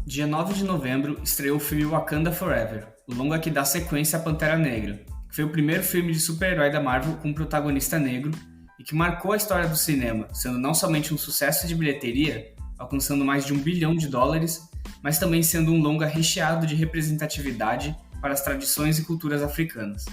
Dia 9 de novembro, estreou o filme Wakanda Forever, o longa que dá sequência a Pantera Negra, que foi o primeiro filme de super-herói da Marvel com um protagonista negro e que marcou a história do cinema, sendo não somente um sucesso de bilheteria, alcançando mais de US$ 1 bilhão, mas também sendo um longa recheado de representatividade para as tradições e culturas africanas.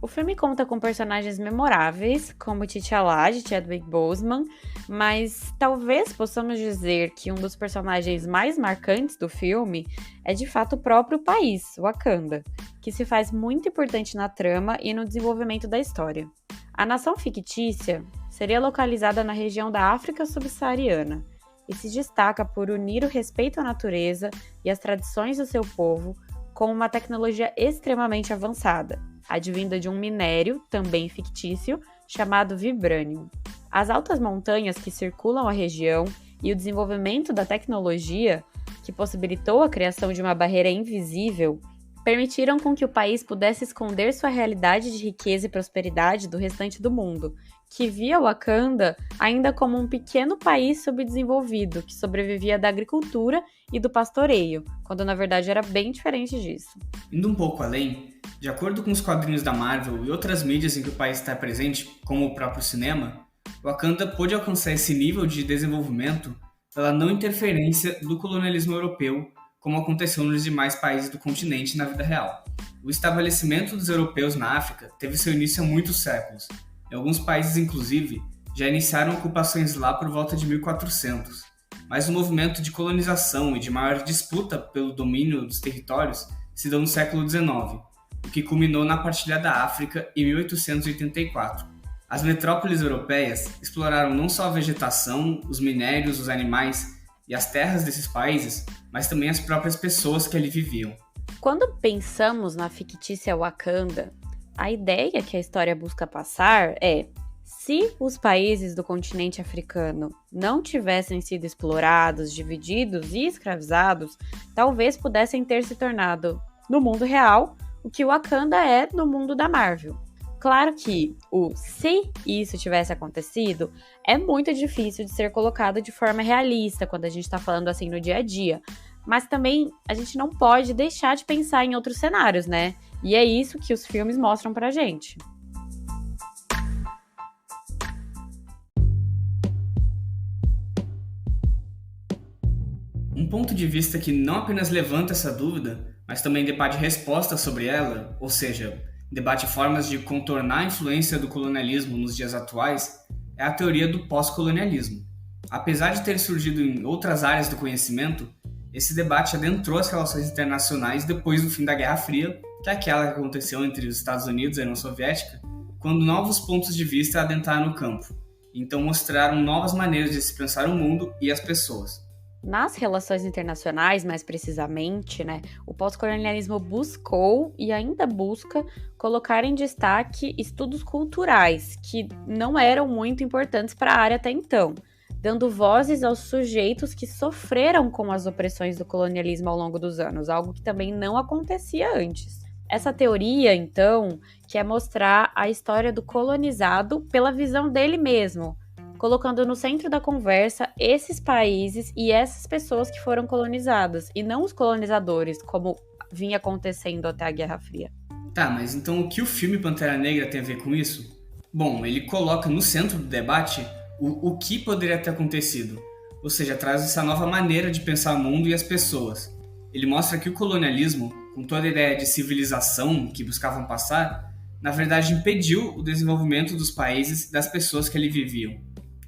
O filme conta com personagens memoráveis, como T'Challa, de Chadwick Boseman, mas talvez possamos dizer que um dos personagens mais marcantes do filme é de fato o próprio país, Wakanda, que se faz muito importante na trama e no desenvolvimento da história. A nação fictícia seria localizada na região da África subsaariana e se destaca por unir o respeito à natureza e às tradições do seu povo com uma tecnologia extremamente avançada, advinda de um minério, também fictício, chamado Vibranium. As altas montanhas que circulam a região e o desenvolvimento da tecnologia, que possibilitou a criação de uma barreira invisível, permitiram com que o país pudesse esconder sua realidade de riqueza e prosperidade do restante do mundo, que via Wakanda ainda como um pequeno país subdesenvolvido, que sobrevivia da agricultura e do pastoreio, quando na verdade era bem diferente disso. Indo um pouco além, de acordo com os quadrinhos da Marvel e outras mídias em que o país está presente, como o próprio cinema, Wakanda pôde alcançar esse nível de desenvolvimento pela não interferência do colonialismo europeu, como aconteceu nos demais países do continente na vida real. O estabelecimento dos europeus na África teve seu início há muitos séculos. Em alguns países, inclusive, já iniciaram ocupações lá por volta de 1400. Mas o movimento de colonização e de maior disputa pelo domínio dos territórios se deu no século XIX, o que culminou na partilha da África em 1884. As metrópoles europeias exploraram não só a vegetação, os minérios, os animais e as terras desses países, mas também as próprias pessoas que ali viviam. Quando pensamos na fictícia Wakanda, a ideia que a história busca passar é: se os países do continente africano não tivessem sido explorados, divididos e escravizados, talvez pudessem ter se tornado, no mundo real, o que Wakanda é no mundo da Marvel. Claro que o se isso tivesse acontecido é muito difícil de ser colocado de forma realista quando a gente está falando assim no dia a dia. Mas também a gente não pode deixar de pensar em outros cenários, né? E é isso que os filmes mostram pra gente. Um ponto de vista que não apenas levanta essa dúvida, mas também debate respostas sobre ela, ou seja, debate formas de contornar a influência do colonialismo nos dias atuais, é a teoria do pós-colonialismo. Apesar de ter surgido em outras áreas do conhecimento, esse debate adentrou as relações internacionais depois do fim da Guerra Fria, que é aquela que aconteceu entre os Estados Unidos e a União Soviética, quando novos pontos de vista adentraram no campo, então mostraram novas maneiras de se pensar o mundo e as pessoas. Nas relações internacionais, mais precisamente, né, o pós-colonialismo buscou e ainda busca colocar em destaque estudos culturais que não eram muito importantes para a área até então, dando vozes aos sujeitos que sofreram com as opressões do colonialismo ao longo dos anos, algo que também não acontecia antes. Essa teoria, então, quer mostrar a história do colonizado pela visão dele mesmo, colocando no centro da conversa esses países e essas pessoas que foram colonizadas, e não os colonizadores, como vinha acontecendo até a Guerra Fria. Tá, mas então o que o filme Pantera Negra tem a ver com isso? Bom, ele coloca no centro do debate o que poderia ter acontecido, ou seja, traz essa nova maneira de pensar o mundo e as pessoas. Ele mostra que o colonialismo, com toda a ideia de civilização que buscavam passar, na verdade impediu o desenvolvimento dos países e das pessoas que ali viviam.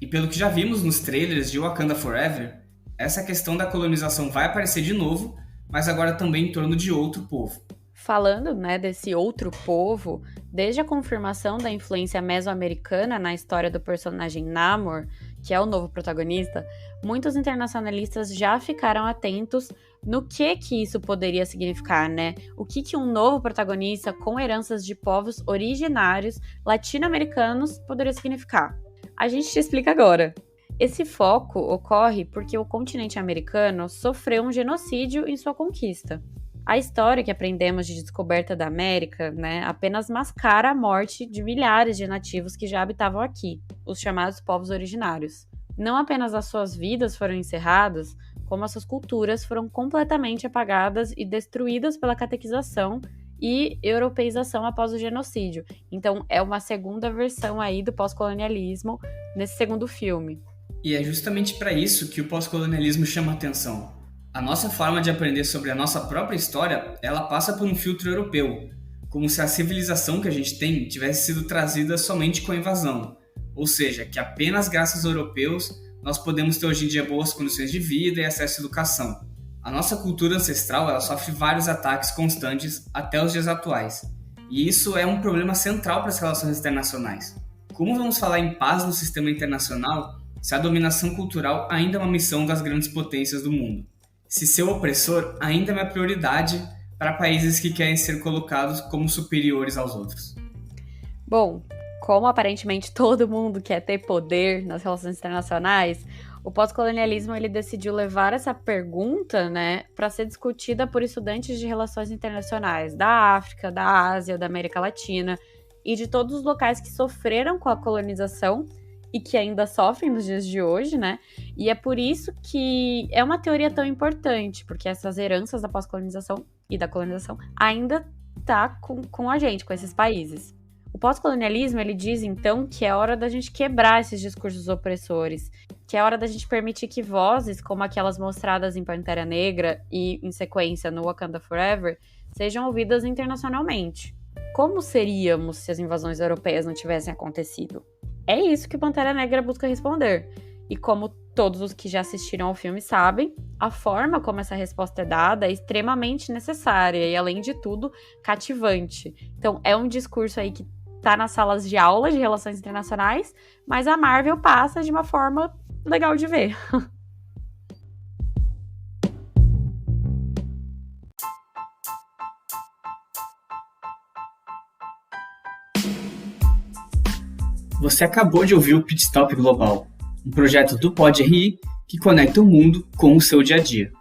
E pelo que já vimos nos trailers de Wakanda Forever, essa questão da colonização vai aparecer de novo, mas agora também em torno de outro povo. Falando, né, desse outro povo, desde a confirmação da influência mesoamericana na história do personagem Namor, que é o novo protagonista, muitos internacionalistas já ficaram atentos no que isso poderia significar, né? O que um novo protagonista com heranças de povos originários latino-americanos poderia significar. A gente te explica agora. Esse foco ocorre porque o continente americano sofreu um genocídio em sua conquista. A história que aprendemos de descoberta da América, né, apenas mascara a morte de milhares de nativos que já habitavam aqui, os chamados povos originários. Não apenas as suas vidas foram encerradas, como as suas culturas foram completamente apagadas e destruídas pela catequização e europeização após o genocídio. Então, é uma segunda versão aí do pós-colonialismo nesse segundo filme. E é justamente para isso que o pós-colonialismo chama atenção. A nossa forma de aprender sobre a nossa própria história, ela passa por um filtro europeu, como se a civilização que a gente tem tivesse sido trazida somente com a invasão, ou seja, que apenas graças aos europeus nós podemos ter hoje em dia boas condições de vida e acesso à educação. A nossa cultura ancestral ela sofre vários ataques constantes até os dias atuais, e isso é um problema central para as relações internacionais. Como vamos falar em paz no sistema internacional se a dominação cultural ainda é uma missão das grandes potências do mundo? Se ser opressor ainda é uma prioridade para países que querem ser colocados como superiores aos outros? Bom, como aparentemente todo mundo quer ter poder nas relações internacionais, o pós-colonialismo ele decidiu levar essa pergunta, né, para ser discutida por estudantes de relações internacionais da África, da Ásia, da América Latina e de todos os locais que sofreram com a colonização e que ainda sofrem nos dias de hoje, né? E é por isso que é uma teoria tão importante, porque essas heranças da pós-colonização e da colonização ainda tá com a gente, com esses países. O pós-colonialismo, ele diz, então, que é hora da gente quebrar esses discursos opressores, que é hora da gente permitir que vozes, como aquelas mostradas em Pantera Negra e, em sequência, no Wakanda Forever, sejam ouvidas internacionalmente. Como seríamos se as invasões europeias não tivessem acontecido? É isso que Pantera Negra busca responder. E como todos os que já assistiram ao filme sabem, a forma como essa resposta é dada é extremamente necessária e, além de tudo, cativante. Então, é um discurso aí que tá nas salas de aula de relações internacionais, mas a Marvel passa de uma forma legal de ver. Você acabou de ouvir o Pit Stop Global, um projeto do Pod RI que conecta o mundo com o seu dia a dia.